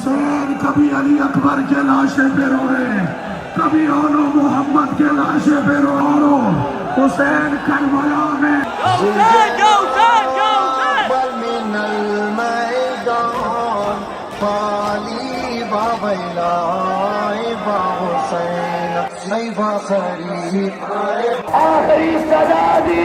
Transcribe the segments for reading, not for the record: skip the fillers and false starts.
हुसैन कभी अली अकबर के लाशे पे रोए, कभी ओनो मोहम्मद के लाशे पे रो। हुसैन करबला में आखिरी सजा दी।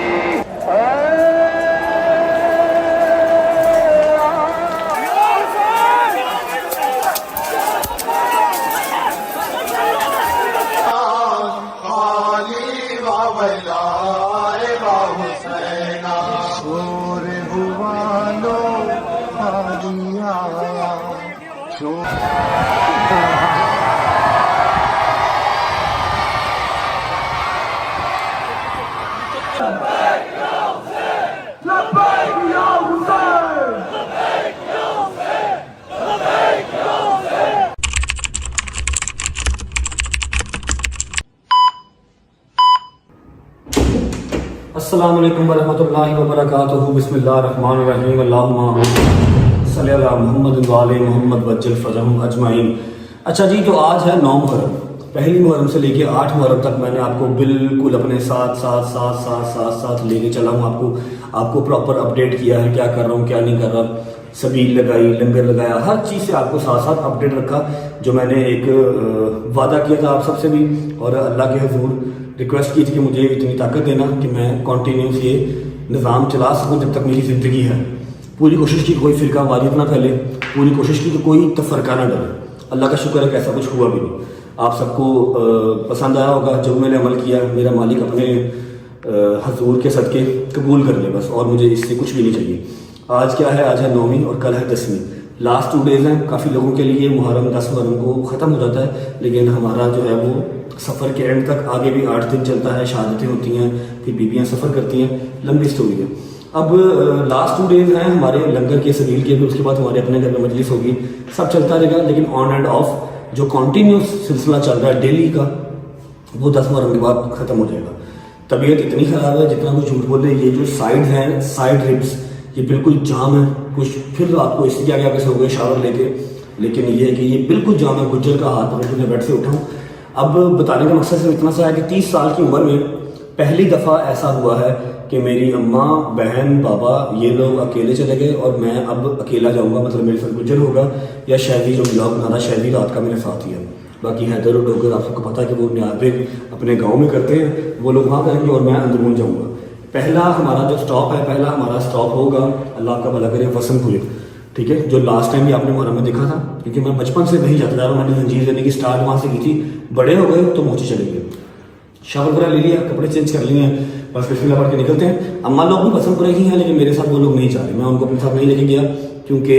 अस्सलामु अलैकुम वरहमतुल्लाहि वबरकातुहू। बिस्मिल्लाहिर्रहमानिर्रहीम। अल्लाहुम्मा सल्ली अला मुहम्मद व आले मुहम्मद वज्जल फरजहम अजमाइन। अच्छा जी, तो आज है 9 मुहर्रम। पहली मुहर्रम से लेके 8 मुहर्रम तक मैंने आपको बिल्कुल अपने साथ लेके चला हूँ। आपको प्रॉपर अपडेट किया है, क्या कर रहा हूँ क्या नहीं कर रहा, सबील लगाई, लंगर लगाया, हर चीज़ से आपको साथ अपडेट रखा। जो मैंने एक वादा किया था आप सबसे भी, और अल्लाह के हुजूर रिक्वेस्ट की थी कि मुझे इतनी ताकत देना कि मैं कॉन्टीन्यूस ये निज़ाम चला सकूँ जब तक मेरी ज़िंदगी है। पूरी कोशिश की कोई फ़िरका वारियत ना फैले, पूरी कोशिश की कि कोई तफरका ना डरे। अल्लाह का शुक्र है कि ऐसा कुछ हुआ भी नहीं। आप सबको पसंद आया होगा जो मैंने अमल किया। मेरा मालिक अपने हुजूर के सदक़े कबूल कर ले बस, और मुझे इससे कुछ भी नहीं चाहिए। आज क्या है? आज है 9वीं और कल है 10वीं। लास्ट 2 डेज़ हैं। काफ़ी लोगों के लिए मुहर्रम 10 मुहर्रम को ख़त्म हो जाता है, लेकिन हमारा जो है वो सफ़र के एंड तक आगे भी 8 दिन चलता है। शहादतें होती हैं, फिर बीबियाँ सफ़र करती हैं, लंबी स्टोरी है। अब लास्ट 2 डेज़ हैं हमारे लंगर के, सबील के, फिर उसके बाद हमारे अपने घर में मजलिस होगी, सब चलता रहेगा। लेकिन ऑन एंड ऑफ जो कॉन्टीन्यूस सिलसिला चल रहा है डेली का, वो 10 मुहर्रम के बाद ख़त्म हो जाएगा। तबीयत इतनी ख़राब है, जितना कुछ झूठ बोले, ये जो साइड हैं, साइड रिब्स, ये बिल्कुल जाम है। कुछ फिर आपको इसलिए आगे सो गए शावर लेके, लेकिन ये है कि ये बिल्कुल जाम है। गुज्जर का हाथ पकड़ के मैं बेड से उठाऊँ। अब बताने का मकसद सिर्फ इतना सा है कि 30 साल की उम्र में पहली दफ़ा ऐसा हुआ है कि मेरी अम्मा, बहन, बाबा, ये लोग अकेले चले गए और मैं अब अकेला जाऊंगा। मतलब मेरे साथ गुज्जर होगा या शहरी, जो ब्लॉग बना रहा शहरी रात का मेरे साथ ही है। बाकी हैदर और डोगर आप सबको पता है कि वो न्याज़े अपने गाँव में करते हैं, वो लोग वहाँ करेंगे और मैं अंदरून जाऊँगा। पहला हमारा जो स्टॉप है, पहला हमारा स्टॉप होगा, अल्लाह का भला करे, वसनपुर। ठीक है, जो लास्ट टाइम भी आपने मुहर्रम में देखा था, क्योंकि मैं बचपन से वहीं जाता था। मैंने जंजीर लेने की स्टार्ट वहाँ से की थी। बड़े हो गए तो मोची चले गए, शावर वगैरह ले लिया, कपड़े चेंज कर लिए हैं, बस बिस्मिल्लाह पढ़ के निकलते हैं। अम्मा लोग भी वसनपुर ही हैं, लेकिन मेरे साथ वो लोग नहीं जा रहे। मैं उनको अपने साथ नहीं लेके गया, क्योंकि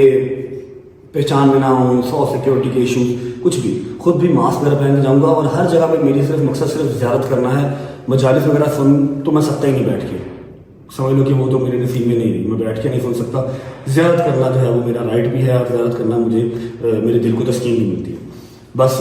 पहचान में ना हो, 100 सिक्योरिटी के इशू, कुछ भी। खुद भी मास्क वगैरह पहन के जाऊँगा, और हर जगह पर मेरी सिर्फ मकसद सिर्फ ज़ियारत करना है। मजालिस वगैरह सुन तो मैं सकता ही नहीं बैठ के, समझ लो कि वो तो मेरे नसीब में नहीं रही, मैं बैठ के नहीं सुन सकता। ज़ियारत करना जो है वो मेरा राइट भी है, और ज़ियारत करना मुझे मेरे दिल को तस्कीन भी मिलती है। बस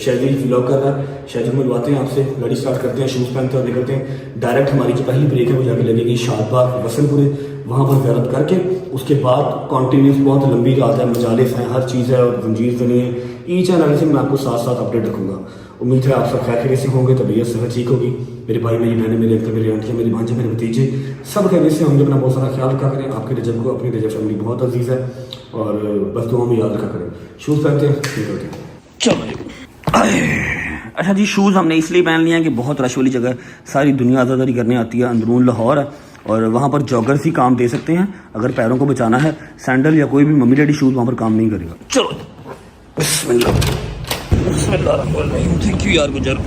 शहरी व्लॉग कर रहा है, शहरी मिलवाते हैं आपसे, गाड़ी स्टार्ट करते हैं, शूज़ पहनते हैं और निकलते हैं। डायरेक्ट हमारी जो पहली ब्रेक है वो जाके लगेगी शादबाग वसनपुर, वहाँ पर ज़ियारत करके उसके बाद कॉन्टीन्यूस बहुत लंबी रात है, मजालिस हैं, हर चीज़ है, और जंजीर बनी है। ईच एंड एवरीथिंग मैं आपको साथ अपडेट रखूँगा। उम्मीद है आप सब खैरियत से होंगे, तबीयत सेहत ठीक होगी। मेरे भाई, मेरी बहनें, मेरे अंकल, मेरी आंटियाँ, मेरे भांजे, मेरे भतीजे, सब खैरियत से होंगे। अपना बहुत सारा ख्याल रखा करें। आपके रजब को, अपनी रजब फैमिली बहुत अजीज़ है, और बस दुआ में याद रखा करें। शूज़ पहनते हैं, निकलते हैं। अच्छा जी, शूज़ हमने इसलिए पहन लिए हैं कि बहुत रश वाली जगह, सारी दुनिया आज़ादारी करने आती है। अंदरून लाहौर है, और वहाँ पर जॉगर्स ही काम दे सकते हैं। अगर पैरों को बचाना है, सैंडल या कोई भी मम्मी डैडी शूज़ वहाँ पर काम नहीं करेगा। चलो बिस्मिल्लाहिर्रहमानिर्रहीम। थैंक यू यार गुजर।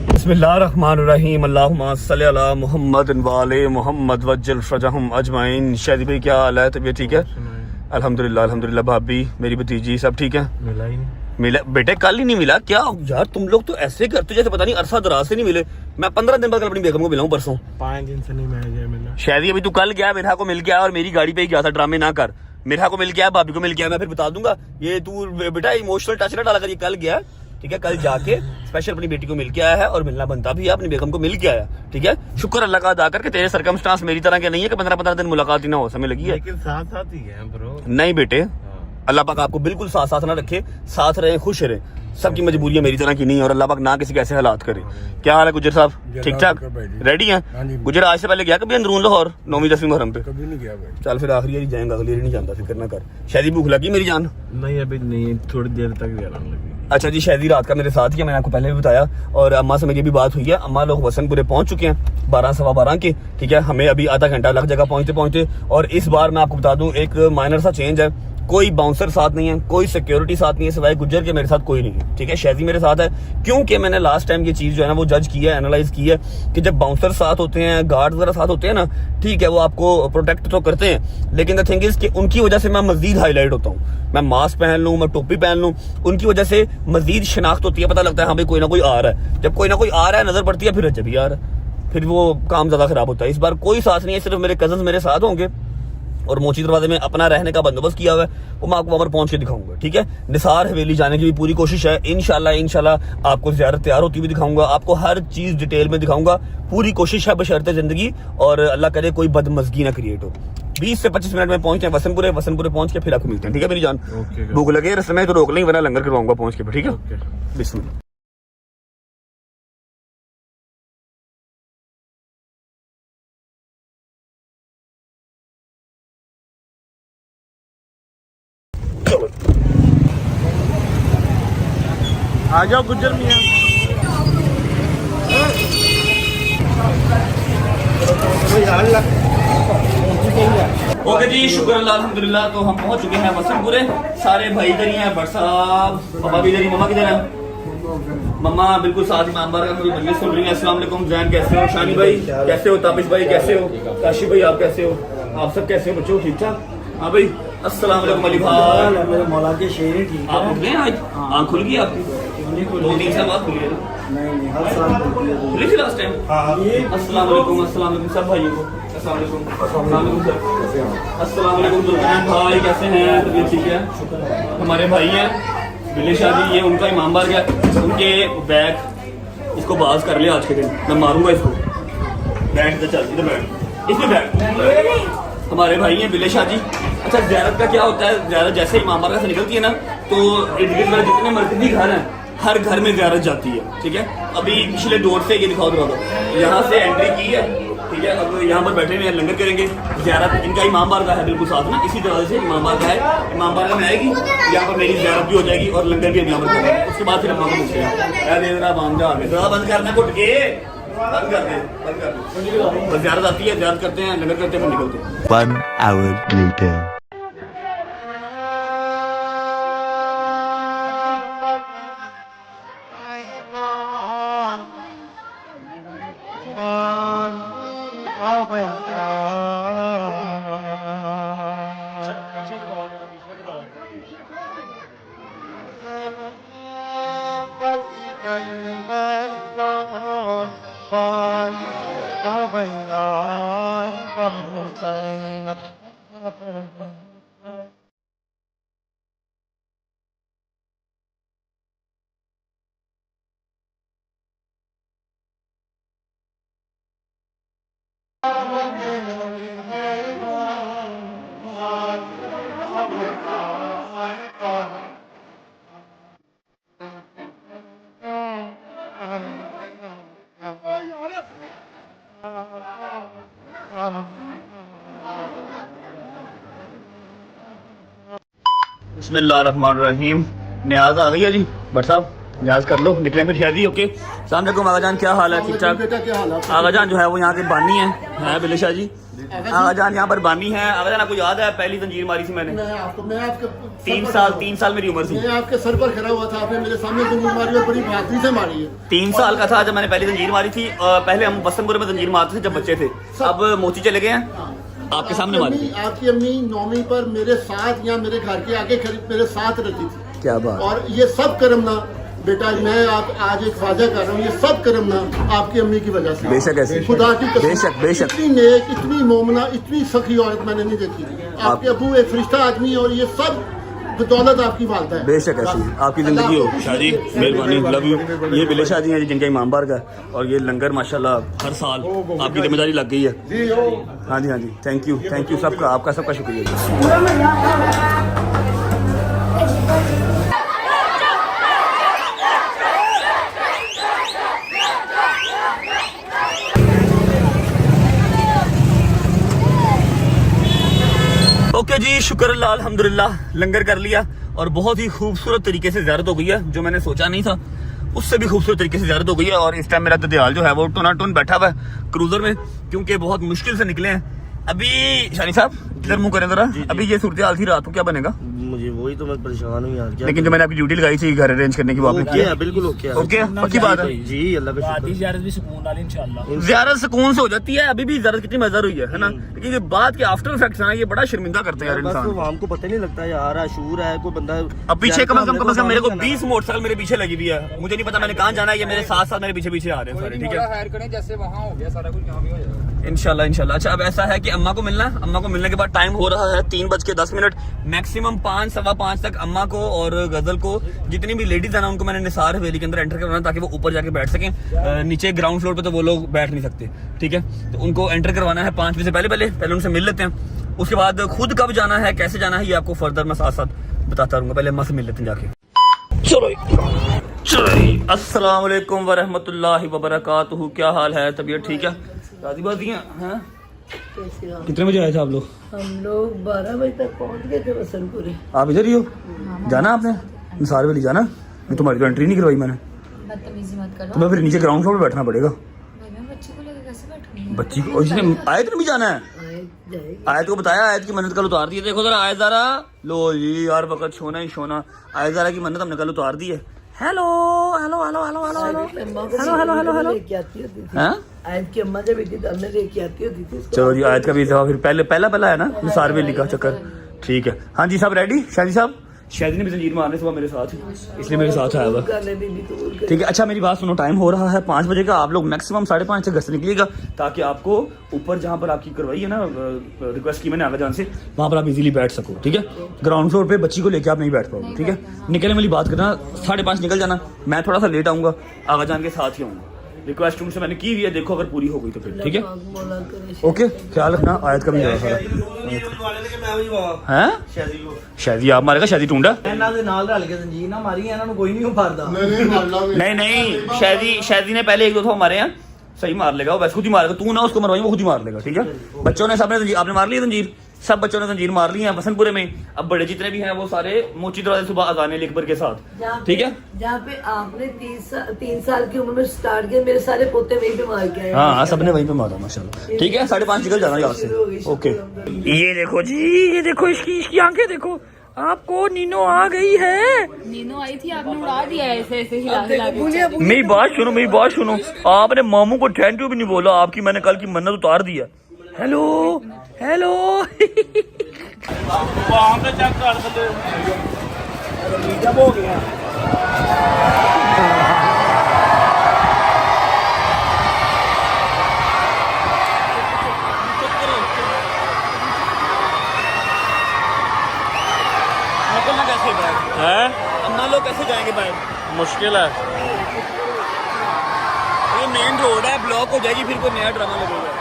बिस्मिल्लाहिर्रहमानिर्रहीम। अल्लाहुम्मा सल्ली अला मुहम्मद व आले मुहम्मद वज्जल फरजहम अजमाइन। शादी भाई क्या हाल है? तबीयत ठीक है? अल्हम्दुलिल्लाह अल्हम्दुलिल्लाह। भाभी, मेरी भतीजी, सब ठीक है? मिला ही नहीं। मिला बेटे, कल ही नहीं मिला क्या यार? तुम लोग तो ऐसे करते जैसे पता नहीं अरसा दराज से नहीं मिले। मैं 15 दिन बाद अपनी बेगम को मिला हूँ, परसों 5 दिन से नहीं मिला। शायद अभी तू कल गया, मेरा को मिल गया, और मेरी गाड़ी पे ही गया था। ड्रामे ना कर, मेरा को मिल गया, भाभी को मिल गया, मैं फिर बता दूंगा। ये तू बेटा इमोशनल टच ना डाला कर, ये कल गया, ठीक है? कल जाके स्पेशल अपनी बेटी को मिल के आया है, और मिलना बनता भी है, अपनी बेगम को मिल के आया, ठीक है? शुक्र अल्लाह का अदा करके तेरे सर्कमस्टांस मेरी तरह के नहीं है कि 15-15 दिन मुलाकात ही ना हो। समय लगी है, लेकिन साथ साथ ही है ब्रो। नहीं बेटे, अल्लाह पाक आपको बिल्कुल साथ साथ ना रखे, साथ रहे, खुश रहे। सबकी मजबूरियां मेरी तरह की नहीं है और अल्लाह पाक ना किसी के ऐसे हालात करे। क्या हाल है गुजर साहब, ठीक ठाक, रेडी हैं? गुजर आज से पहले गया कभी अंदरून लाहौर 9वीं 10वीं मुहर्रम पे? कभी नहीं गया भाई। चल फिर आखिरी जाएंगे, अगली नहीं जानता, फिक्र ना कर। शायद भूख लगी मेरी जान? नहीं अभी नहीं, थोड़ी देर तक जाना लगेगी। अच्छा जी, शायद रात का मेरे साथ ही है, मैंने आपको पहले भी बताया। और अम्मा से मेरी भी बात हुई है, अम्मा लोग वसनपुरे पहुंच चुके हैं 12 सवा 12 के, ठीक है। हमें अभी आधा घंटा लग जाएगा पहुंचते पहुंचते। और इस बार मैं आपको बता दूं एक माइनर सा चेंज है, कोई बाउंसर साथ नहीं है, कोई सिक्योरिटी साथ नहीं है, सिवाय गुज्जर के मेरे साथ कोई नहीं है, ठीक है। शैजी मेरे साथ है क्योंकि मैंने लास्ट टाइम ये चीज जो है ना वो जज की है, एनालाइज की है कि जब बाउंसर साथ होते हैं, गार्ड वगैरह साथ होते हैं ना, ठीक है, वो आपको प्रोटेक्ट तो करते हैं, लेकिन द थिंग इज कि उनकी वजह से मैं मजीद हाईलाइट होता हूँ। मैं मास्क पहन लूँ, मैं टोपी पहन लूँ, उनकी वजह से मजीद शिनाख्त होती है, पता लगता है हाँ भाई कोई ना कोई आ रहा है। जब कोई ना कोई आ रहा है नजर पड़ती है, फिर जब भी आ रहा है, फिर वो काम ज्यादा खराब होता है। इस बार कोई साथ नहीं है, सिर्फ मेरे कजन मेरे साथ होंगे और मोची दरवाजे में अपना रहने का बंदोबस्त किया हुआ है, वो मैं आपको वहां पर पहुंच के दिखाऊंगा, ठीक है। निसार हवेली जाने की भी पूरी कोशिश है, इंशाल्लाह आपको ज़ियारत तैयार होती हुई दिखाऊंगा, आपको हर चीज डिटेल में दिखाऊंगा, पूरी कोशिश है बशर्ते जिंदगी और अल्लाह करे कोई बदमज़गी ना क्रिएट हो। 20 से 25 मिनट में पहुंचते हैं वसनपुरे पहुंच के फिर आपको मिलते हैं, ठीक है मेरी जान। भूख लगे रस्ते में तो रोक लें, वरना लंगर करवाऊंगा पहुंच के, ठीक है। बिस्मिल्लाह। आ जाओ गुज्जर मियां। ओके जी, शुक्र अल्लाह अल्हम्दुलिल्लाह। तो हम पहुंच चुके हैं वसनपुरे, सारे भाई इधर ही हैं, भट्ट साहब, पापा भी इधर ही, मम्मा किधर है? मम्मा बिल्कुल साथ ही मामबार का मेरी मजलिस सुन रही है। अस्सलाम वालेकुम जैन, कैसे हो? शानी भाई कैसे हो? ताबिश भाई कैसे हो? काशी भाई आप कैसे हो? आप सब कैसे हो बच्चों, ठीक ठाक? हाँ भाई, अस्सलाम वालेकुम अली भाई। मेरे मौला के शेर ही ठीक आप उठ गए आज? आँख खुल गई आपकी? 2-3 साल बाद खुली है ना? नहीं हर साल खुली थी लास्ट टाइम। अस्सलाम वालेकुम सब भाइयों को अस्सलाम वालेकुम सर। अस्सलाम वालेकुम जुल्फैन भाई कैसे हैं? तबीयत ठीक है? हमारे भाई हैं बिले शादी, ये उनका इमाम बार गया, उनके बैग इसको बाज कर लिया आज के दिन, मैं मारूंगा इसको। बैठ तो चल इधर बैठ, इसमें बैठ। हमारे भाई हैं बिले शाह जी। अच्छा, ज़ियारत का क्या होता है? ज़ियारत जैसे ही इमाम बारगाह से निकलती है ना, तो इर्द गिर्द में जितने मस्जिदी घर हैं हर घर में ज़ियारत जाती है, ठीक है। अभी पिछले डोर से ये दिखाओ दो, यहाँ से एंट्री की है, ठीक है। अब यहाँ पर बैठे हुए हैं, लंगर करेंगे। ज़ियारत इनका इमाम बारगाह है बिल्कुल साथ ना, इसी तरह से इमाम बारगाह है, इमाम बारगाह में आएगी, यहाँ पर मेरी ज़ियारत भी हो जाएगी और लंगर भी हम यहाँ पर करेंगे। उसके बाद फिर हम वहाँ पर मिलते हैं। बंद करना कुट के बंद कर दे। ज़ियारत आती है, ज़ियारत करते हैं, लंगर करते हैं, फिर निकलते हैं। 1 hour later. बिस्मिल्लाहिर्रहमानिर्रहीम। न्याज आ गई है जी, भट्ट साहब न्याज कर लो, निकले फिर शादी। ओके, सलाम अलैकुम आगा जान, क्या हाल है? ठीक ठाक। आगा जान जो है वो यहाँ के बानी है बिले शाह जी। आगा जान यहाँ पर बानी है। आगा जान आपको याद है पहली जंजीर मारी थी मैंने? मैं आपके 3 साल मेरी उम्र थी। मैं आपके सर पर खड़ा हुआ था, आपने मेरे सामने जंजीर मारी और बड़ी बहादुरी से मारी है। 3 साल का था जब मैंने पहली जंजीर मारी थी। पहले हम वसनपुर में जंजीर मारते थे जब बच्चे थे, अब मोची चले गए हैं। आपके सामने मारी थी। आपकी अम्मी 9वीं पर मेरे साथ या मेरे घर के आगे मेरे साथ रहती थी। क्या बात। और ये सब कर्म ना बेटा, मैं आप आज एक वादा कर रहा हूँ, ये सब कर्म ना आपकी अम्मी की वजह से। बेशक ऐसे, खुदा की कसम, बेशक इतनी नेक, इतनी मोमना, इतनी सखी औरत मैंने नहीं देखी। आपके अबू एक फरिश्ता आदमी है और ये सब बदौलत आपकी वालदा है। बेशक ऐसी आपकी जिंदगी हो। शादी मेहरबानी, लव यू। ये बिले शाह जी हैं जिनका इमाम बार का, और ये लंगर माशाल्लाह हर साल आपकी जिम्मेदारी लग गई है। हाँ जी हाँ जी, थैंक यू सबका, आपका सबका शुक्रिया। शुक्र अल्लाह अल्हम्दुलिल्लाह लंगर कर लिया और बहुत ही खूबसूरत तरीके से ज़ियारत हो गई है, जो मैंने सोचा नहीं था उससे भी खूबसूरत तरीके से ज़ियारत हो गई है। और इस टाइम मेरा ददियाल जो है वो टुना टुन बैठा हुआ है क्रूजर में, क्योंकि बहुत मुश्किल से निकले हैं। अभी शानी साहब इधर मुंह करें जरा, अभी ये सूरत हाल थी, रात को क्या बनेगा? मुझे वही तो मैं परेशान हूँ यार। क्या लेकिन जो मैंने आपकी ड्यूटी लगाई थी घर अरेंज करने की, वो आपने ओके किया? है, बिल्कुल ओके है। ओके पक्की बात है जी, अल्लाह का शुक्र। ज़ियारत भी सुकून वाली इंशाल्लाह। ज़ियारत सुकून से हो जाती है। अभी भी ज़ियारत कितनी मज़ेदार हुई है ना, लेकिन ये बात के आफ्टर इफेक्ट्स है ना, ये बड़ा शर्मिंदा करते हैं यार बस तो इंसान। हमको पता नहीं लगता यार, आशूर है कोई बंदा। अब पीछे कम से कम मेरे को जाना 20 मोटरसाइकिल मेरे पीछे लगी हुई है, मुझे नहीं पता मैंने कहाँ जाना है, ये मेरे साथ साथ मेरे पीछे पीछे आ रहे हैं सारे। ठीक है हायर करें जैसे वहाँ हो गया सारा कुछ, यहाँ भी हो जाएगा इंशाल्लाह इंशाल्लाह। अच्छा अब ऐसा है कि अम्मा को मिलना है, अम्मा को मिलने के बाद टाइम हो रहा है 3:10 मैक्सिमम 5 सवा 5 तक अम्मा को और गजल को, जितनी भी लेडीज है ना, उनको मैंने निसार हवेली के अंदर एंटर करवाना ताकि वो ऊपर जाके बैठ सकें। नीचे ग्राउंड फ्लोर पे तो वो लोग बैठ नहीं सकते, ठीक है, तो उनको एंटर करवाना है 5 बजे से पहले उनसे मिल लेते हैं। उसके बाद खुद कब जाना है, कैसे जाना है, ये आपको फर्दर मैं साथ साथ बताता रहूंगा। पहले अम्मा से मिल लेते हैं जाके। चलो अस्सलाम वालेकुम वरहमतुल्लाहि वबरकातुहू। क्या हाल है, तबीयत ठीक है? राजी बाजी हैं? कितने बजे आए थे आप लोग? हम लोग 12 बजे तक पहुंच गए थे वसनपुरी। आप इधर ही हो? जाना आपने निसार वाली जाना? नहीं, तुम्हारी तो एंट्री नहीं करवाई मैंने। बदतमीजी मत करो। तुम्हें फिर नीचे ग्राउंड फ्लोर पे बैठना पड़ेगा। भाई मैं बच्ची को लेकर कैसे बैठूंगी? बच्ची को इसने आयत में भी जाना है। आयत को बताया, आयत की मन्नत कल उतार दी है। देखो जरा आयत ज़रा, लो जी यार वक्त सोना ही सोना। आयत ज़रा की मन्नत हमने कल उतार दी है। Hello hello hello hello hello hello hello hello hello hello लेके आती होती थी। हैं? आयत की अम्मा जब बेटी दाल लेके आती होती थी इसको। चलो जी, आयत का भी दफा फिर पहला है ना निसार वेली का चक्कर। ठीक है, हाँ जी साहब रेडी? शादी साहब, शादी ने भी जंजीर मारने सुबह मेरे साथ, इसलिए मेरे साथ आया हुआ। करने बीबी कबूल कर। ठीक है, अच्छा मेरी बात सुनो, टाइम हो रहा है 5 बजे का। आप लोग मैक्सिमम 5:30 तक घर से निकलिएगा, ताकि आपको ऊपर जहाँ पर आपकी करवाई है ना रिक्वेस्ट की मैंने आगा जान से, वहाँ पर आप इजीली बैठ सको। ठीक है, ग्राउंड फ्लोर पे बच्ची को लेके आप नहीं बैठ पाओगे। ठीक है, निकलने वाली बात करना, 5:30 निकल जाना। मैं थोड़ा सा लेट आऊँगा, आगा जान के साथ ही आऊँगा। रिक्वेस्ट उनसे मैंने की हुई है, देखो अगर पूरी हो गई तो फिर ठीक है। ओके, ख्याल रखना, आयत का भी है। शादी आप मारेगा, शादी टूंडा ਇਹਨਾਂ ਦੇ ਨਾਲ ਰਲ ਕੇ ਜ਼ੰਜੀਰ ਨਾ ਮਾਰੀ, ਇਹਨਾਂ ਨੂੰ ਕੋਈ ਨਹੀਂ ਉਫਾਰਦਾ। नहीं शादी ने पहले 1-2 मारे हैं, सही मार लेगा वो, वैसे खुद ही मारेगा। तू ना उसको मरवाई, वो खुद ही मार लेगा। ठीक है, बच्चों ने सबने जंजीर, आपने मार ली जंजीर, सब बच्चों ने जंजीर मार ली है वसनपुरे में। अब बड़े जितने भी हैं वो सारे मोची दरवाजे सुबह अजान लिखबर के साथ। ठीक है, जहाँ पे आपने 3 साल की उम्र में स्टार्ट किया, मेरे सारे पोते वहीं पे मार के आए। हाँ सबने वहीं पे मारा माशाल्लाह। ठीक है, 5:30 निकल जाना यहाँ से। ओके, ये देखो जी, ये देखो इसकी आंखें देखो, आपको नीनो आ गई है। नीनो आई थी, आपने उड़ा दिया ऐसे ऐसे हिला हिला के। मेरी बात सुनो, आपने मामू को थैंक यू भी नहीं बोला। आपकी मैंने कल की मन्नत उतार दी है। हेलो हेलो वहाँ पे चेक कर सकते जब हो गया। निकलना कैसे बाहर है अम्मा लोग कैसे जाएंगे बाहर? मुश्किल है। ये मेन रोड है, ब्लॉक हो जाएगी, फिर कोई नया ड्रामा लगेगा।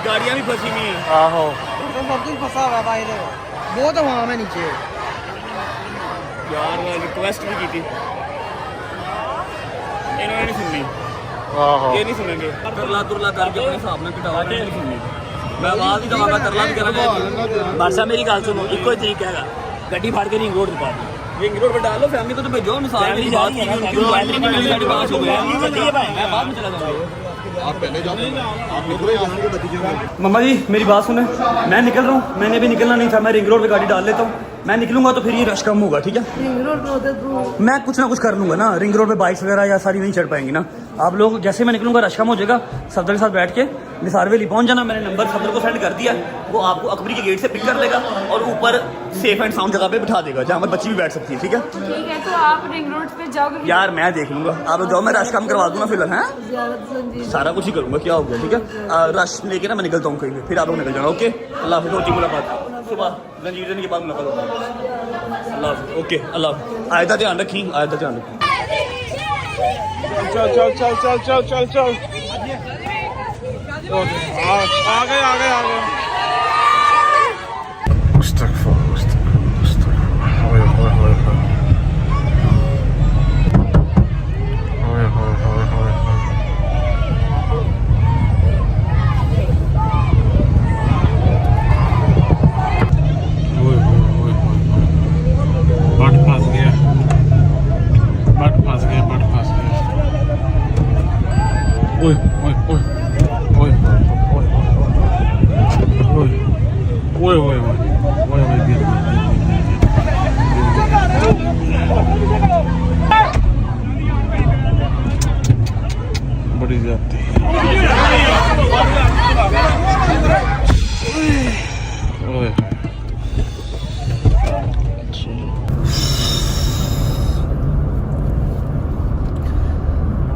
गाड़ियाँ भी फंसी हुई हैं। आहो तो सब कुछ फंसा हुआ है भाई, वो तो वहाँ में नीचे। यार रिक्वेस्ट भी की थी, इन्होंने नहीं सुननी। आहो ये नहीं सुनेंगे, तरला तुरला करके अपने हिसाब में कटावा नहीं सुननी। मैं आवाज ही दवागा, तरला भी करा। बादशाह मेरी गल सुनो, इको ही तरीका है, गड्डी फाड़ के रिंग रोड पा दो, रिंग रोड पे डालो, फैमिली को तो भेजो। मिसाल मेरी बात की उनकी बात हो गई, मैं बाद में चला जाऊंगा। मम्मा जी मेरी बात सुने, मैं निकल रहा हूँ, मैंने भी निकलना नहीं था, मैं रिंग रोड पे गाड़ी डाल लेता हूँ। मैं निकलूंगा तो फिर ये रश कम होगा। ठीक है, रिंग रोड पे होते तो मैं कुछ ना कुछ कर लूंगा ना, रिंग रोड पे बाइक्स वगैरह या सारी नहीं चढ़ पाएंगी ना। आप लोग जैसे मैं निकलूंगा रश कम हो जाएगा, सफदर के साथ बैठ के निसार वेली पहुंच जाना। मैंने नंबर सफदर को सेंड कर दिया, वो आपको अकबरी के गेट से पिक कर लेगा और ऊपर सेफ एंड साउंड जगह पे बिठा देगा, जहाँ पर बच्ची भी बैठ सकती है। ठीक है, ठीक है, तो आप रिंग रोड पे जाओगे? यार मैं देख लूंगा, आप लोग जाओ, मैं रश कम करवा दूंगा फिलहाल। है ज़्यादा संजीव सारा कुछ ही करूंगा, क्या हो गया। ठीक है, रश लेके ना मैं निकलता हूँ कहीं पे, फिर आप लोग निकल जाना। ओके, अल्लाह हाफिज़, होती मुलाकात सुबह जंजीर देने के बाद मुलाकात होगी। अल्लाह हाफिज़, ओके अल्लाह हाफिज़। आयदा ध्यान रखी, आयदा ध्यान रखी। चल चल चल चल चल चल चल आ गए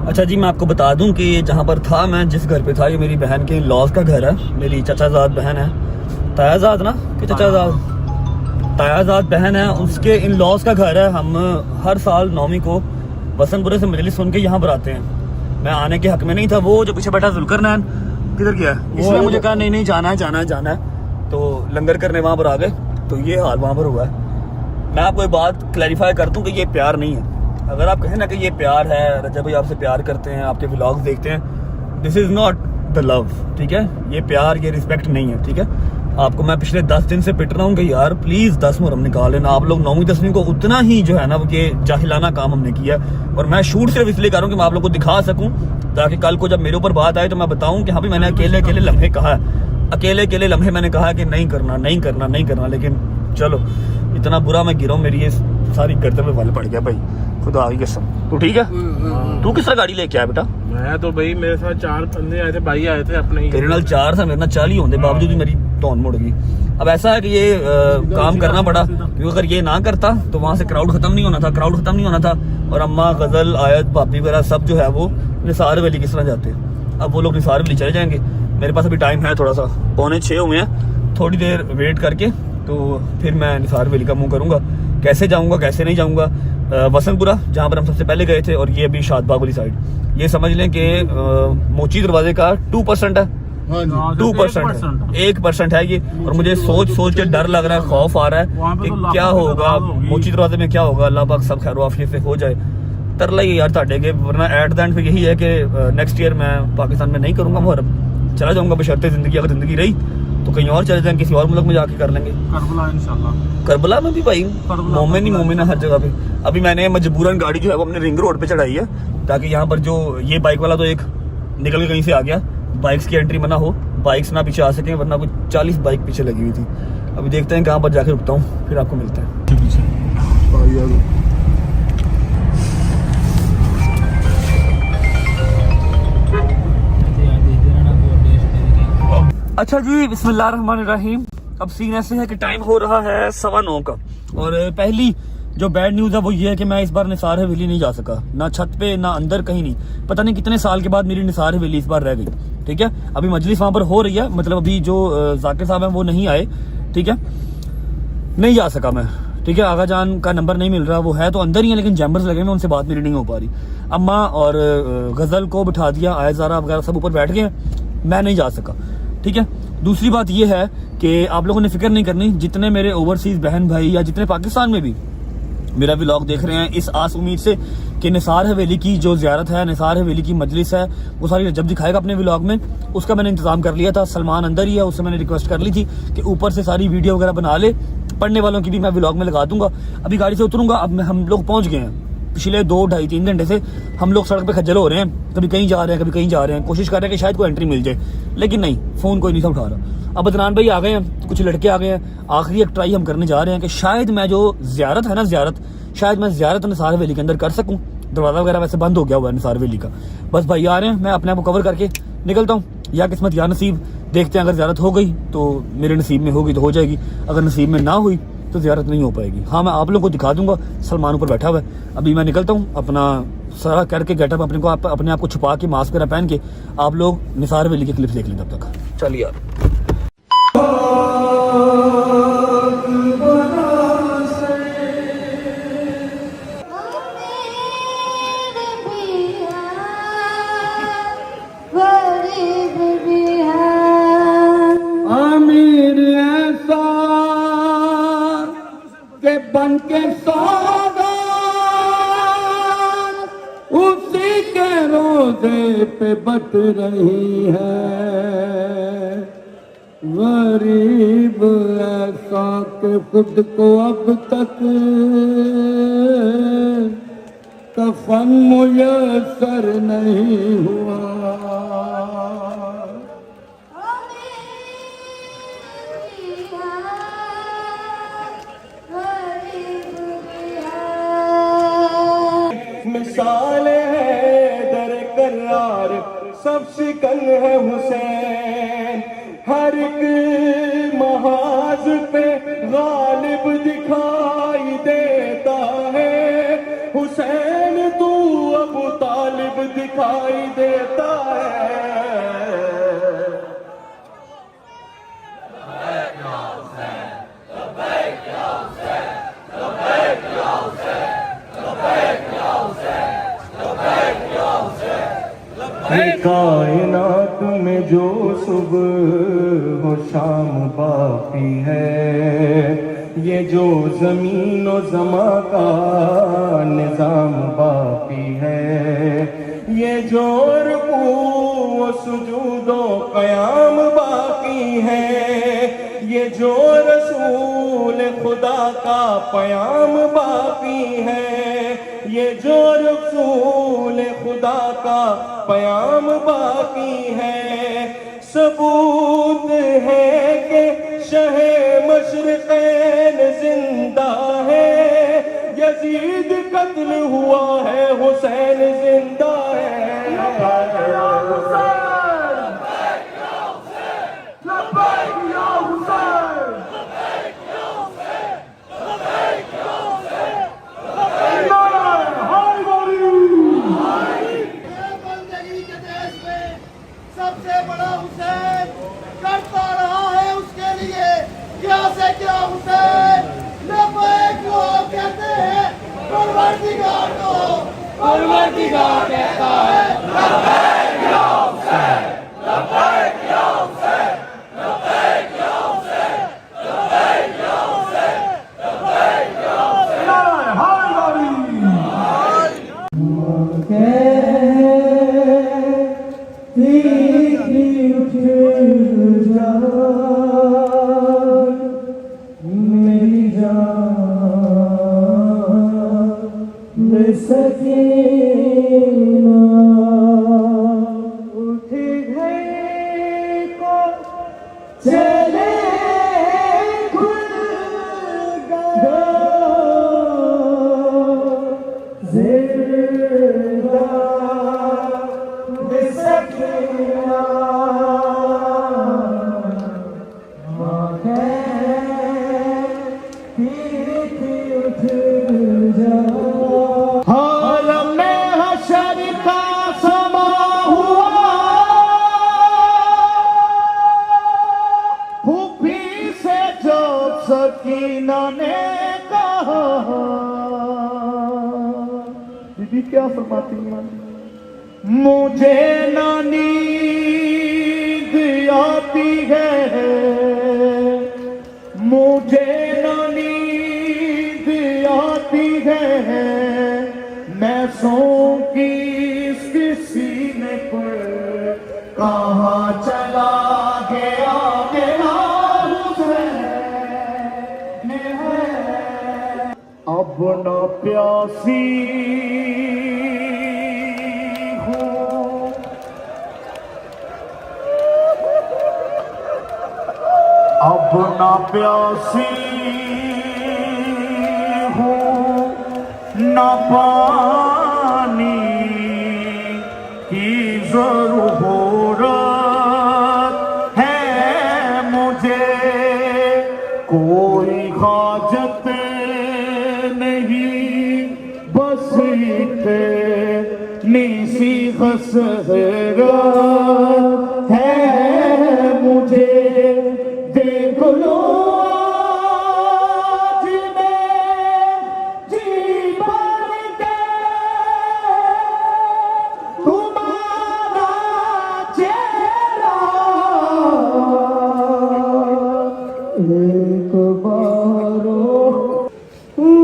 अच्छा जी, मैं आपको बता दूं कि जहाँ पर था मैं, जिस घर पे था, ये मेरी बहन के लॉज का घर है। मेरी चचाजाद बहन है, तायाजाद ना कि चचाजाद, तायाजाद बहन है, उसके इन लॉज का घर है। हम हर साल 9वीं को वसंतपुरे से मजलिस सुन के यहाँ पर आते हैं। मैं आने के हक में नहीं था। वो जो पीछे बैठा जुल्करनैन किधर गया, इसने मुझे कहा नहीं नहीं जाना है जाना है जाना है, तो लंगर करने वहाँ पर आ गए। तो ये हाल वहाँ पर हुआ है। मैं आपको एक बात क्लैरिफाई कर दूं कि ये प्यार नहीं है। अगर आप कहें ना कि ये प्यार है, रजब भाई आपसे प्यार करते हैं, आपके व्लॉग्स देखते हैं, this is not the love, ठीक है। ये प्यार, ये रिस्पेक्ट नहीं है, ठीक है। आपको मैं पिछले 10 दिन से पिट रहा हूँ कि यार प्लीज़ 10 मुहर्रम निकाल लेना। आप लोग 9वीं 10वीं को उतना ही जो है ना वो ये जाहिलाना काम हमने किया। और मैं शूट सिर्फ इसलिए कर रहा हूँ कि मैं आप लोग को दिखा सकूँ, ताकि कल को जब मेरे ऊपर बात आए तो मैं बताऊँ कि हाँ भी मैंने अकेले अकेले लम्हे कहा है, अकेले अकेले लम्हे मैंने कहा कि नहीं करना नहीं करना नहीं करना। लेकिन चलो, इतना बुरा मैं गिरा हूँ, मेरी ये सारी गर्दन में बल पड़ गया भाई, खुदा की कसम। तू ठीक है? तू किस तरह गाड़ी लेके आया बेटा? मैं तो भाई, मेरे साथ 4 बंदे आए थे, भाई आए थे अपने ही। तेरे नाल 4 था, मेरे नाल 40 होने बावजूद भी मेरी टोन मुड़ गई। अब ऐसा है कि ये काम करना पड़ा, क्योंकि अगर ये ना करता तो वहाँ से क्राउड खत्म नहीं होना था, क्राउड खत्म नहीं होना था। और अम्मा, गजल, आयत, भाभी वगैरह सब जो है वो निसार वैली किस तरह जाते हैं। अब वो लोग निसार वैली चले जाएंगे। मेरे पास अभी टाइम है थोड़ा सा, 5:45 हुए हैं, थोड़ी देर वेट करके तो फिर मैं निसार वैली का मुंह करूंगा। कैसे जाऊंगा कैसे नहीं जाऊंगा, वसंतपुरा जहाँ पर हम सबसे पहले गए थे, और ये अभी शादबाग वाली साइड, ये समझ लें कि मोची दरवाजे का 2% है, 2% 1% है ये। और मुझे सोच सोच के डर लग रहा है, खौफ आ रहा है कि क्या होगा मोची दरवाजे में, क्या होगा। अल्लाह पाक सब खैर आफियत से हो जाए। तरला ही यार ताटे के, वरना एट द एंड फिर यही है कि नेक्स्ट ईयर मैं पाकिस्तान में नहीं करूंगा मुहर्रम, चला जाऊंगा बशर्ते जिंदगी, अगर जिंदगी रही तो कहीं और चले जाएंगे, किसी और मुल्क में जाके कर लेंगे। करबला इंशाल्लाह। करबला में भी भाई मोमिन ही मोमिन है हर जगह पे। अभी मैंने मजबूरन गाड़ी जो है वो अपने रिंग रोड पे चढ़ाई है, ताकि यहाँ पर जो ये बाइक वाला तो एक निकल के कहीं से आ गया, बाइक्स की एंट्री मना हो, बाइक्स ना पीछे आ सकें, वरना कुछ 40 बाइक पीछे लगी हुई थी। अभी देखते हैं कहाँ पर जाके रुकता हूँ, फिर आपको मिलते हैं। अच्छा जी, बिस्मिल्लाहिर्रहमानिर्रहीम। अब सीन ऐसे है कि टाइम हो रहा है 9:15 का, और पहली जो बैड न्यूज़ है वो ये है कि मैं इस बार निसार हवेली नहीं जा सका, ना छत पे ना अंदर, कहीं नहीं। पता नहीं कितने साल के बाद मेरी निसार हवेली इस बार रह गई, ठीक है। अभी मजलिस वहाँ पर हो रही है, मतलब अभी जो जाकिर साहब हैं वो नहीं आए, ठीक है, नहीं जा सका मैं, ठीक है। आगा जान का नंबर नहीं मिल रहा, वो है तो अंदर ही है लेकिन जैम्बर्स लगे हुए, उनसे बात मेरी नहीं हो पा रही। अम्मा और गजल को बिठा दिया, आयजारा वगैरह सब ऊपर बैठ गए, मैं नहीं जा सका, ठीक है। दूसरी बात यह है कि आप लोगों ने फिक्र नहीं करनी, जितने मेरे ओवरसीज बहन भाई या जितने पाकिस्तान में भी मेरा व्लॉग देख रहे हैं, इस आस उम्मीद से कि निसार हवेली की जो ज़ियारत है, निसार हवेली की मजलिस है, वो सारी जब दिखाएगा अपने व्लॉग में, उसका मैंने इंतजाम कर लिया था। सलमान अंदर ही है, उससे मैंने रिक्वेस्ट कर ली थी कि ऊपर से सारी वीडियो वगैरह बना ले, पढ़ने वालों की भी मैं व्लॉग में लगा दूंगा। अभी गाड़ी से उतरूंगा, अब हम लोग पहुँच गए हैं। पिछले 2, 2.5, 3 घंटे से हम लोग सड़क पे खज्जल हो रहे हैं, कभी कहीं जा रहे हैं कभी कहीं जा रहे हैं, कोशिश कर रहे हैं कि शायद कोई एंट्री मिल जाए, लेकिन नहीं, फ़ोन कोई नहीं था उठा रहा। अब अदनान भाई आ गए हैं, कुछ लड़के आ गए हैं, आखिरी एक ट्राई हम करने जा रहे हैं कि शायद मैं जो ज़ियारत है ना, शायद मैं ज़ियारत निसार हवेली के अंदर कर सकूँ। दरवाज़ा वगैरह वैसे बंद हो गया हुआ है निसार हवेली का। बस भाई आ रहे हैं, मैं अपने आप को कवर करके निकलता हूँ, या किस्मत या नसीब, देखते हैं। अगर ज़ियारत हो गई तो मेरे नसीब में होगी तो हो जाएगी, अगर नसीब में ना हुई तो ज़ियारत नहीं हो पाएगी। हाँ, मैं आप लोगों को दिखा दूंगा, सलमान ऊपर बैठा हुआ है। अभी मैं निकलता हूँ, अपना सारा करके गेटअप अपने आप को छुपा के, मास्क वगैरह पहन के, आप लोग निसार हवेली के क्लिप्स देख लें तब तक। चलिए यार। अमीर ऐसा के बन के सौदा उसी के रोजे पे बट रही है। गरीब ऐसा के खुद को अब तक कफन मुयस्सर नहीं हुआ। मिसाल है दर करार, सब शिकन है हुसैन, हर एक महाज पे गालिब दिखाई देता है। हुसैन तू अबू तालिब दिखाई देता है। ये कायनात में जो सुबह हो शाम बाकी है, ये जो जमीन और जमा का निजाम बाकी है, ये जो रुकू सुजूदो कयाम बाकी है, ये जो रसूल खुदा का पयाम बाकी है, ये जो रसूल खुदा का पयाम बाकी है। सबूत है कि शहे मशरिक़ैन जिंदा है, यजीद कत्ल हुआ है, हुसैन जिंदा है। बंदगी के देश में सबसे बड़ा हुसैन करता रहा है उसके लिए क्या से क्या हुसैन लब्बैक को कहते हैं, परवरदिगार को परवरदिगार कहता है। लब्बैक या हुसैन, लब्बैक या हुसैन, लब्बैक या हुसैन, लब्बैक या हुसैन, लब्बैक या हुसैन। मेरी जान सकीना उठ गए को चले खुल गया जिंदा सकीना हालम में हशर का समा हुआ, फूफी से जो सकीना ने कहा। दीदी क्या फरमाती हैं? मुझे ना नींद आती है, मुझे ना नींद आती है, मैं सो की इसके सीने पर कहाँ चला गया मेरा हुसैन है। अब ना प्यासी हूँ, अब ना प्यासी हूँ, ना पानी की जरूरत है मुझे, कोई हाजत नहीं, बस इतनी सी हसरत है मुझे। देख लो आज मैं जी भर के तुम्हारा चेहरा एक बारो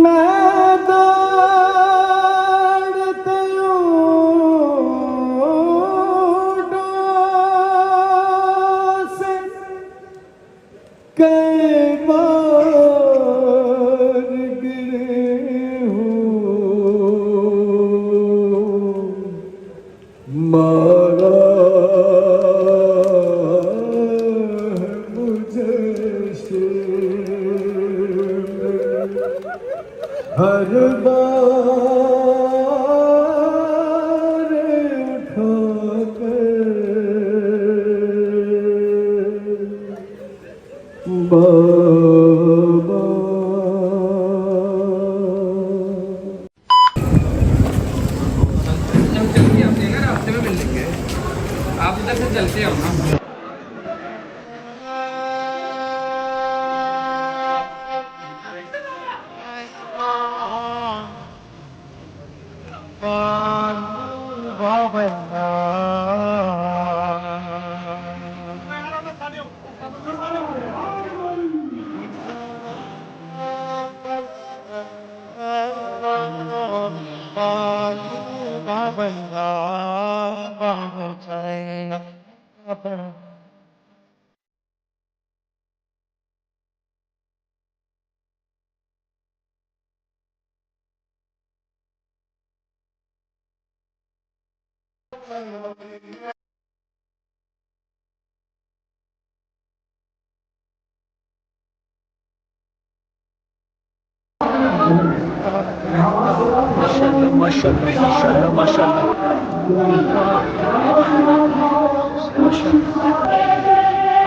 मैं दौड़ते से कई बार गिरे हूँ, मारा मुझे हर बार उठा बाबा। चलते हो ना।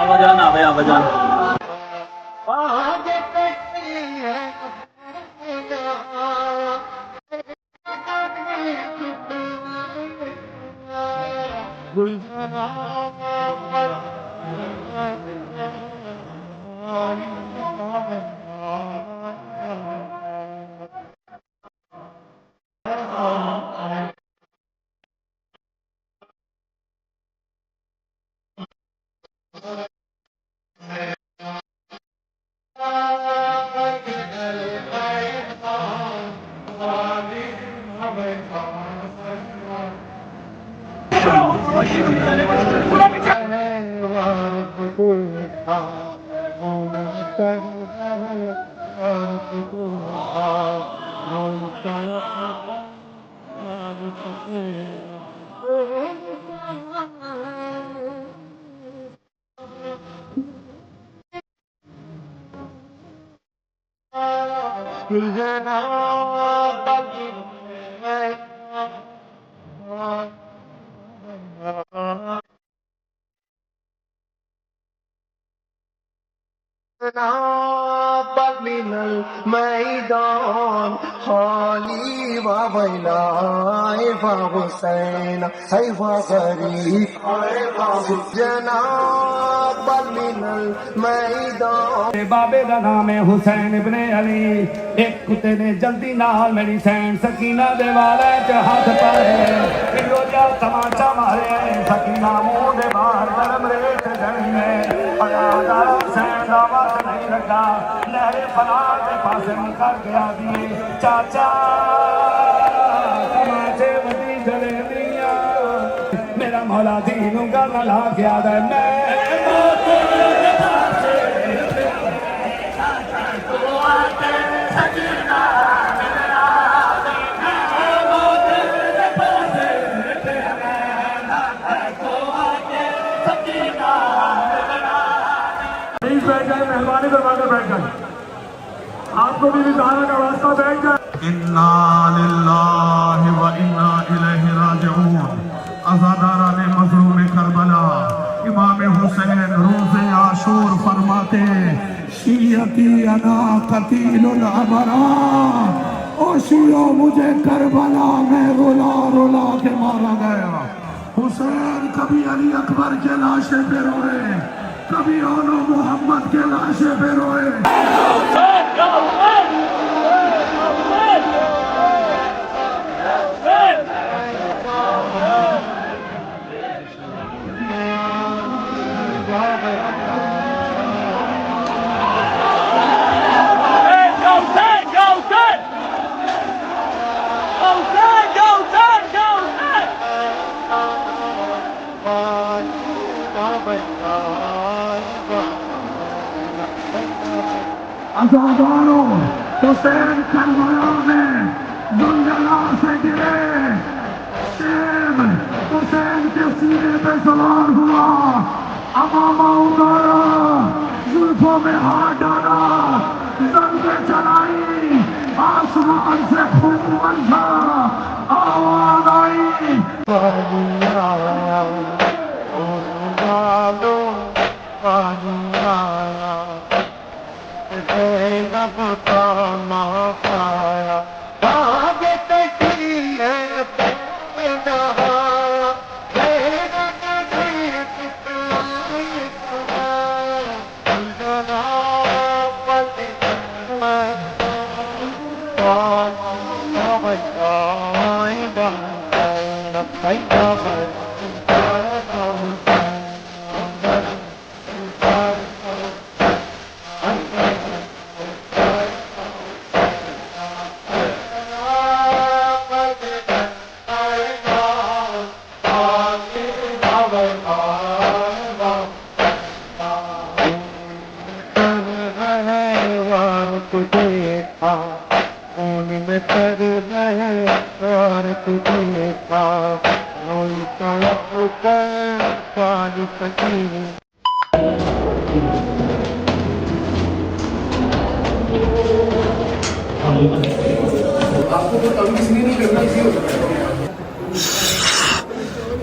आवाजान आ गए आवाजान। मैदान हाली वावैलाए हुसैन है गरीब जनाब मिनल मैदान। बाबे का नाम है हुसैन इब्ने अली। एक कुत्ते ने जल्दी नाल मेरी सैन सकीना दे वाले च हाथ पाए रोजा तमाचा मारे सकीना मुंह दे बाहर गरम रेत जमी में सैन का वक्त नहीं लगा लहरे फला के पास कर गया दिए चाचा तमाचे बड़ी जले दिया मेरा मौला दीनों का मला गया मैं बैठ जाए मेहरबानी करवाकर बैठ जाए आपको भी विधारा का वास्ता बैठ जाए। इन्ना लिल्लाहि व इन्ना इलैहि राजिऊन। अज़ादारा ने मज़लूम करबला इमाम हुसैन रोज़े आशूर फरमाते शियती अना कतीलुल अबरा। ओ शियो मुझे करबला में रुला रुला के मारा गया। हुसैन कभी अली अकबर के लाशे पे रोए कभी ओनो मोहम्मद के लाशे पे रोए। आजादारों हुसैन करबला में दुलजला से गिरे शेर हुसैन के सीने पे सवार हुआ अमामा उतारा जुल्फों में हाथ डाला जंगे चलाई आसमान से खून बरसा आवाज आई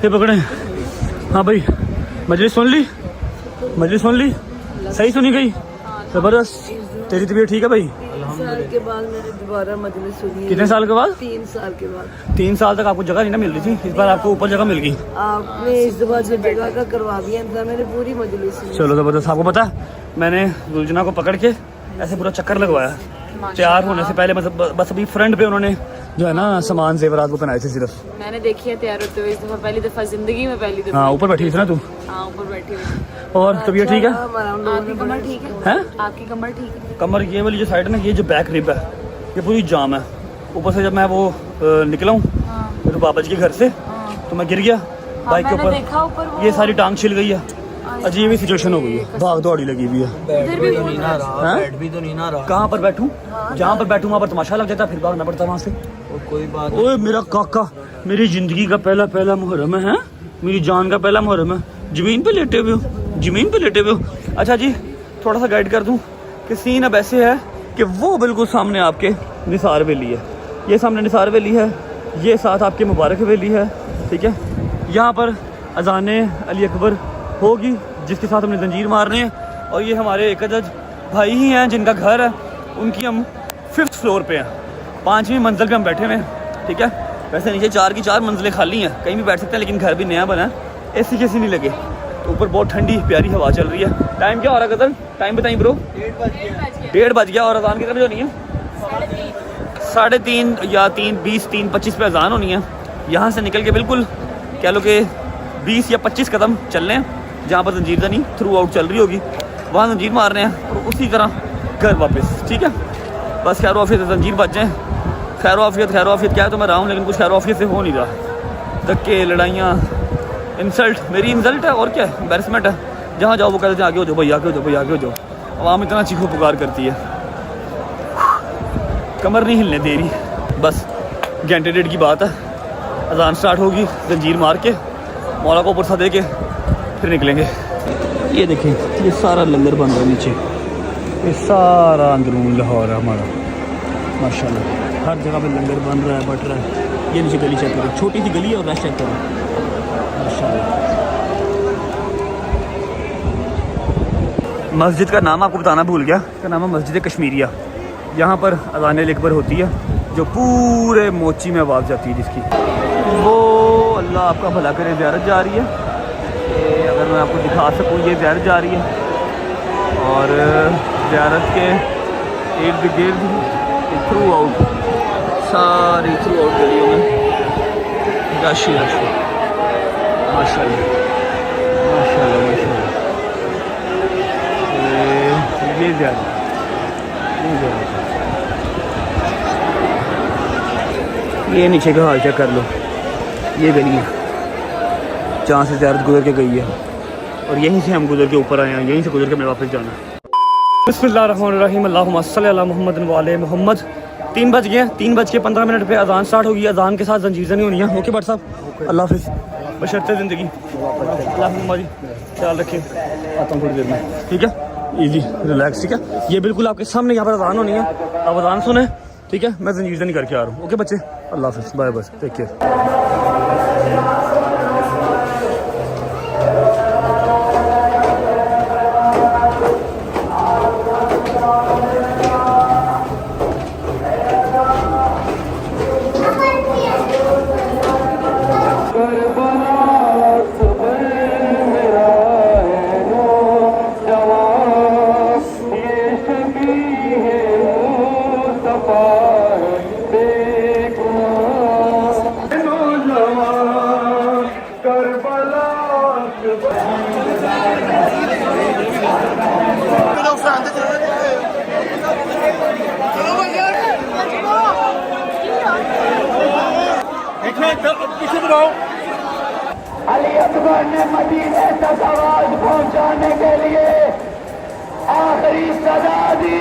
ये पकड़े। हाँ भाई, मजलिस सुन ली? मजलिस सुन ली? सही सुनी गई? जबरदस्त। तेरी तबीयत ठीक है भाई? 3 साल के बाद मैंने दोबारा मजलिस सुनी है। कितने साल के बाद? 3 साल के बाद। 3 साल तक आपको जगह नहीं ना मिल रही थी, इस बार आपको ऊपर जगह मिल गई। आपने इस दफा जो जगह का करवा दिया था, मैंने पूरी मजलिस सुनी। चलो जबरदस्त। आपको पता है, मैंने दुलजना को पकड़ के ऐसे पूरा चक्कर लगवाया तैयार होने से पहले। मतलब बस अभी फ्रंट पे उन्होंने जो है ना सामान जेवरात वो पहनाए थे सिर्फ। मैंने देखी है तैयार होते हुए इस दफा, पहली दफा जिंदगी में पहली दफा। हाँ, ऊपर बैठी थी ना तू? हाँ, ऊपर बैठी हुई। और तबीयत ठीक है? आपकी कमर ठीक है? हैं? आपकी कमर ठीक है? कमर ये वाली जो साइड है ना, ये जो बैक रिब है, ये पूरी जाम है। ऊपर से जब मैं वो निकला हूँ तो बाबा जी के घर से, तो मैं गिर गया बाइक के ऊपर। ये सारी टांग छिल गई है। अजीब ही सिचुएशन हो गई है, भाग दौड़ी लगी हुई है। बैठ भी तो नहीं ना रहा, बैठ भी तो नहीं ना रहा। कहाँ पर बैठूं? जहाँ पर बैठूं वहाँ पर तमाशा लग जाता, फिर भागना पड़ता वहाँ से। कोई बात। ओए मेरा काका, मेरी जिंदगी का पहला मुहर्रम है, मेरी जान का पहला मुहर्रम है। जमीन पे लेटे हुए हो, जमीन पे लेटे हुए हो। अच्छा जी, थोड़ा सा गाइड कर दूं कि सीन अब ऐसे है कि वो बिल्कुल सामने आपके निसार वैली है, ये सामने निसार वैली है, ये साथ आपके मुबारक वैली है, ठीक है। यहाँ पर अजाने अली अकबर होगी जिसके साथ हमने जंजीर मारने हैं। और ये हमारे एक अदद भाई ही हैं जिनका घर है, उनकी हम 5th फ्लोर पे हैं, 5वीं मंजिल पे हम बैठे हुए हैं, ठीक है। वैसे नीचे 4 की 4 मंजिलें खाली हैं, कहीं भी बैठ सकते हैं, लेकिन घर भी नया बना है, एसी कैसी नहीं लगे। तो ऊपर बहुत ठंडी प्यारी हवा चल रही है। टाइम क्या हो रहा है गदर? टाइम बताइए ब्रो। 1:30 बज गया। और अजान की तरफ जो नहीं है 3:30 या 3:20 3:25 पे अजान होनी है। यहाँ से निकल के बिल्कुल कह लो कि 20 या 25 कदम चल रहे हैं, जहाँ पर जंजीरदानी थ्रू आउट चल रही होगी, वहाँ जंजीर मार रहे हैं और उसी तरह घर वापस, ठीक है। बस खैर वाफियत जंजीर बच जाएँ। खैर वाफियत क्या है तो मैं रहा हूँ, लेकिन कुछ खैर वाफियत से हो नहीं रहा। धक्के, लड़ाइयाँ, इंसल्ट, मेरी इंसल्ट है और क्या है, एम्बैरसमेंट है। जहाँ जाओ वो कहते हैं आगे हो जाओ भाई, आगे हो जाओ भाई, आगे हो जाओ। आवाम इतना चीखो पुकार करती है, कमर नहीं हिलने दे रही। बस घंटे 1.5 की बात है, अजान स्टार्ट होगी, जंजीर मार के मौला को पुरसा दे के फिर निकलेंगे। ये देखें, ये सारा लंगर बन रहा है नीचे, ये सारा अंदरून लाहौर है हमारा माशाल्लाह। हर जगह पे लंगर बन रहा है, बट रहा है। ये नीचे गली चेक करो, छोटी सी गली है और रश चेक करो माशाल्लाह। मस्जिद का नाम आपको बताना भूल गया, इसका नाम है मस्जिद कश्मीरिया। यहाँ पर अज़ान अकबर होती है जो पूरे मोची में आवाज़ जाती है, जिसकी वो अल्लाह आपका भला करे ज़ियारत जा रही है। ये अगर मैं आपको दिखा सकूँ, ये ज़ियारत जा रही है और ज़ियारत के इर्द गिर्द थ्रू आउट, सारी थ्रू आउट गलियों में रश ही रश माशाल्लाह माशाल्लाह माशाल्लाह। ये ज़्यादा ये नीचे का हाल चेक कर लो, ये गलियाँ जहाँ से ज़ियारत गुजर के गई है, और यहीं से हम गुजर के ऊपर आए हैं, यहीं से गुजर के हमें वापस जाना है। बिस्मिल्लाहिर्रहमानिर्रहीम, अल्लाहुम्मा सल्ली अला मुहम्मद व आले मुहम्मद। 3 बज गए, 3:15 पे अजान स्टार्ट होगी। अजान के साथ जंजीर नहीं होनी है। ओके भट्ट साहब, अल्लाह हाफिज़, बशर्ते ज़िंदगी। अल्लाह जी ख्याल रखिए, आता हूँ थोड़ी देर में, ठीक है। इजी रिलैक्स, ठीक है। ये बिल्कुल आपके सामने यहाँ पर अजान होनी है, आप अजान सुने, ठीक है। मैं जंजीर नहीं करके आ रहा हूँ। ओके बच्चे, अल्लाह हाफिज़, बाय बाय, टेक केयर। दबाओ। अली अकबर ने मदीने तक आवाज पहुंचाने के लिए आखिरी सदा दी।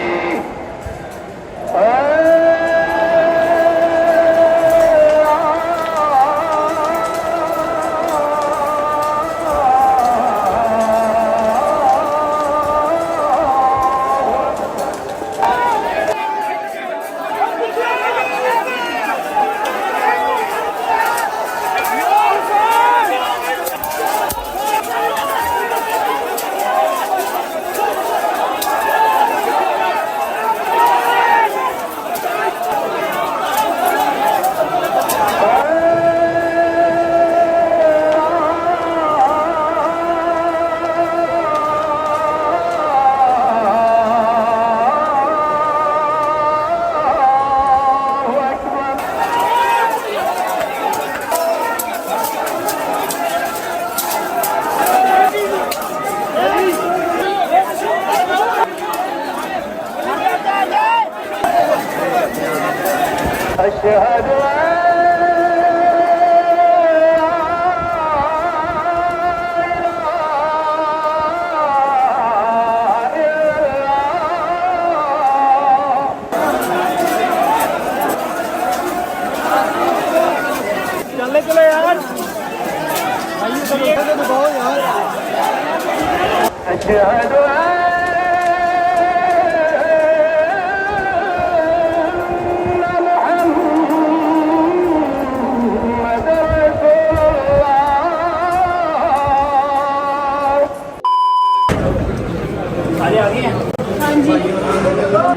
अशहदु चले चले यार। अशहदु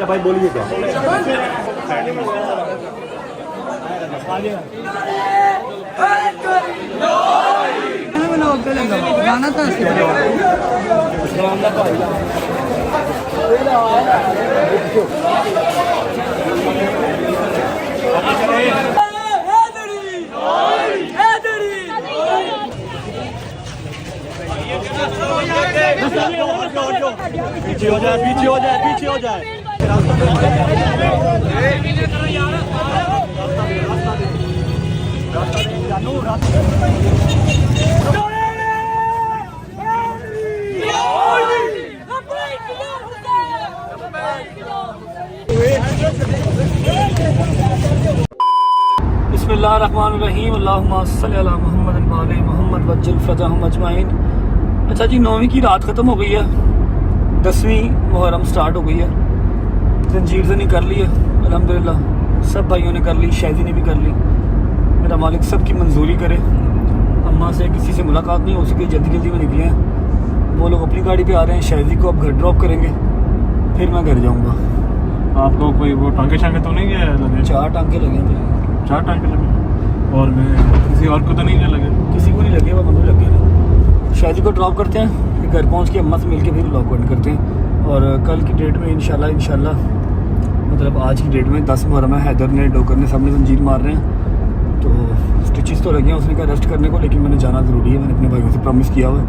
भाई बोलिए क्या? गाना था पीछे हो जाए, पीछे हो जाए, पीछे हो जाए। बिस्मिल्लाहिर्रहमानिर्रहीम अल्लाहुम्मा सल्लि अला मुहम्मद व आले मुहम्मद वज्जल फज़ाहुम अजमाइन। अच्छा जी, 9वीं की रात ख़त्म हो गई है, 10वीं मुहर्रम स्टार्ट हो गई है। जंजीर ज़नी कर ली है अल्हम्दुलिल्लाह, सब भाइयों ने कर ली, शायदी ने भी कर ली। मेरा मालिक सब की मंजूरी करे। अम्मा से किसी से मुलाकात नहीं हो सकी, जल्दी जल्दी में निकले हैं। वो लोग अपनी गाड़ी पे आ रहे हैं, शायदी को अब घर ड्रॉप करेंगे, फिर मैं घर जाऊँगा। आपको कोई वो टांगे शांगे तो नहीं है? 4 टांके लगे हैं। 4 टांगे लगे और किसी और को तो नहीं लगे? किसी को नहीं लगे, वो मम्मी लगे हैं। शायदी को ड्रॉप करते हैं, फिर घर पहुँच के अम्मा से मिल के फिर लॉक बंद करते हैं। और कल की डेट में इंशाल्लाह मतलब आज की डेट में 10 मुहर्रम है। हैदर ने डोकर ने सबने जंजीर मार रहे हैं, तो स्टिचेस तो लगे हैं, उसने कहा रेस्ट करने को, लेकिन मैंने जाना ज़रूरी है। मैंने अपने भाइयों से प्रॉमिस किया हुआ है।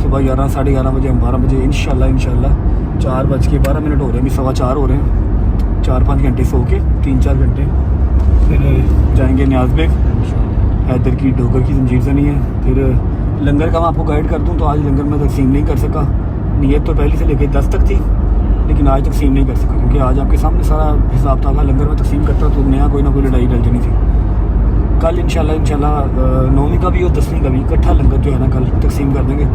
सुबह 11 साढ़े 11 बजे हम 12 बजे इंशाल्लाह 4:12 हो रहे हैं, 4:15 हो रहे हैं। 4-5 घंटे सो के 3-4 घंटे फिर जाएंगे न्याज बेग। हैदर की डोकर की जंजीर से नहीं है। फिर लंगर का मैं आपको गाइड कर दूं तो आज लंगर में तकसीम नहीं कर सका। नीयत तो पहले से लेकर 10 तक थी, लेकिन आज तकसीम नहीं कर सका क्योंकि आज आपके सामने सारा हिसाब था। लंगर में तकसीम करता तो नया कोई ना कोई लड़ाई डल जानी थी। कल इंशाल्लाह 9वीं का भी और 10वीं का भी इकट्ठा लंगर जो है ना कल तकसीम कर देंगे।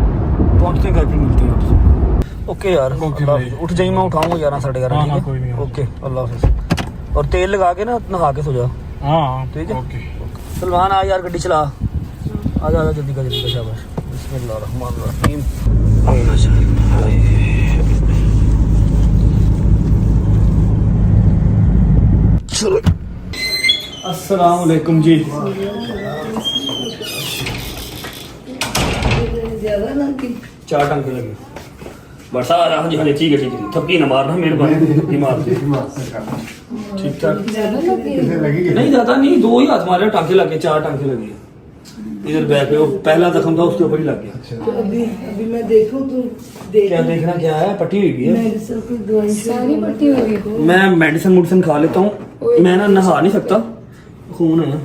पहुँचते हैं घर पर, मिलते हैं आपसे। ओके यार, उठ जाइए, मैं उठाऊँगा 11 साढ़े 11। हाँ, कोई नहीं। ओके, अल्लाह हाफ़िज़। और तेल लगा के ना नहा के सो जाओ। हाँ ठीक है। ओके। सलमान आ यार, गड्डी चला, आजा जल्दी का शाबाश। बिस्मिल्लाहिर्रहमानिर्रहीम। चलो, अस्सलाम वालेकुम जी। ज्यादा ना कि 4 टंके लगे बरसा। हाँ जी, हाँ जी, ठीक है। थपकी ना मारना, मेहरबानी, थपकी मार दे। ठीक ठाक, नहीं ज़्यादा नहीं, 2 ही हाथ मारे, टांके लगे, 4 टांके लगे इधर बैक पे। वो पहला जख्म था उसके ऊपर ही लग गया। तो अभी मैं देखूं तो क्या देखना क्या है? पट्टी हुई है, मेडिसिन की दवाई सारी पट्टी हुई है। मैं मेडिसिन खा लेता हूँ। मैं ना नहा नहीं सकता, खून है,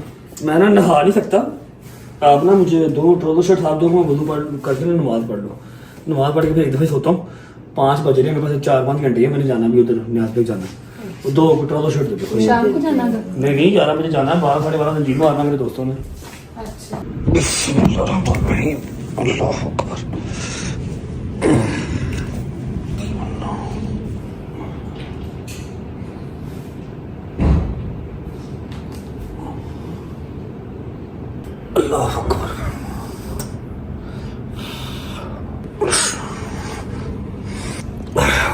मैं ना नहा नहीं सकता, आप ना मुझे 2 ट्राउजर शर्ट साथ दो, मैं वजू करके नमाज पढ़ लो। नमाज पढ़ के फिर एक दफ़े सोता हूँ। 5 बज रहे हैं, मेरे पास 4-5 घंटे है, मैंने जाना भी उधर न्याज पे जाना है। 2 ट्राउजर शर्ट दे दो। शाम को जाना था। नहीं 11 बजे जाना है, 12-12:30 तंजीम मारना मेरे दोस्तों ने। अच्छा अल्लाह अकबर। अल्लाह अकबर।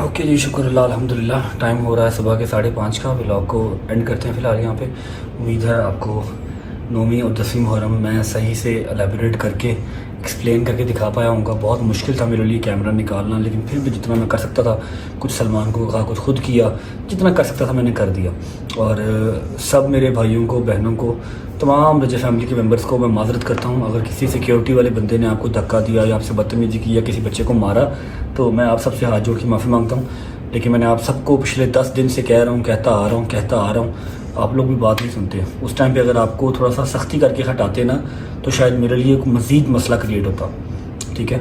ओके जी, शुक्र अल्लाह अल्हम्दुलिल्लाह। टाइम हो रहा है सुबह के 5:30 का। व्लॉग को एंड करते हैं फ़िलहाल यहाँ पे। उम्मीद है आपको 9वीं और 10वीं मुहर्रम मैं सही से एलेबोरेट करके एक्सप्लेन करके दिखा पाया हूँगा। बहुत मुश्किल था मेरे लिए कैमरा निकालना, लेकिन फिर भी जितना मैं कर सकता था, कुछ सलमान को कहा, कुछ खुद किया, जितना कर सकता था मैंने कर दिया। और सब मेरे भाइयों को, बहनों को, तमाम रजा फैमिली के मेंबर्स को मैं माजरत करता हूँ। अगर किसी सिक्योरिटी वाले बंदे ने आपको धक्का दिया या आपसे बदतमीजी की या किसी बच्चे को मारा, तो मैं आप सबसे हाथ जोड़ के माफ़ी मांगता हूँ। लेकिन मैंने आप सबको पिछले 10 दिन से कह रहा हूँ, कहता आ रहा हूँ, आप लोग भी बात नहीं सुनते। उस टाइम पे अगर आपको थोड़ा सा सख्ती करके हटाते ना, तो शायद मेरे लिए एक मज़ीद मसला क्रिएट होता। ठीक है,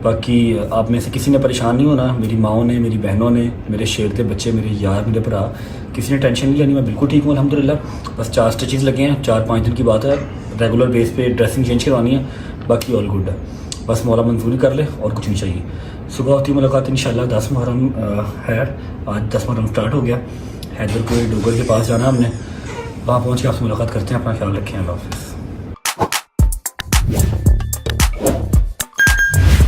बाकी आप में से किसी ने परेशान नहीं होना। मेरी माओ ने, मेरी बहनों ने, मेरे शेर के बच्चे, मेरे यार, मेरे भरा, किसी ने टेंशन नहीं लेनी। मैं बिल्कुल ठीक हूँ अल्हम्दुलिल्लाह। बस 4 स्टिचेस लगे हैं, 4-5 दिन की बात है। रेगुलर बेस पे ड्रेसिंग चेंज करवानी है, बाकी ऑल गुड है। बस मौला मंजूरी कर ले और कुछ नहीं चाहिए। सुबह होती मुलाकात इंशाल्लाह। 10 मुहर्रम है आज, 10 मुहर्रम स्टार्ट हो गया। हैदर को डोगर के पास जाना हमने, वहाँ पहुँच के आपसे मुलाकात करते हैं। अपना ख्याल रखें, अल्लाह हाफ़िज़।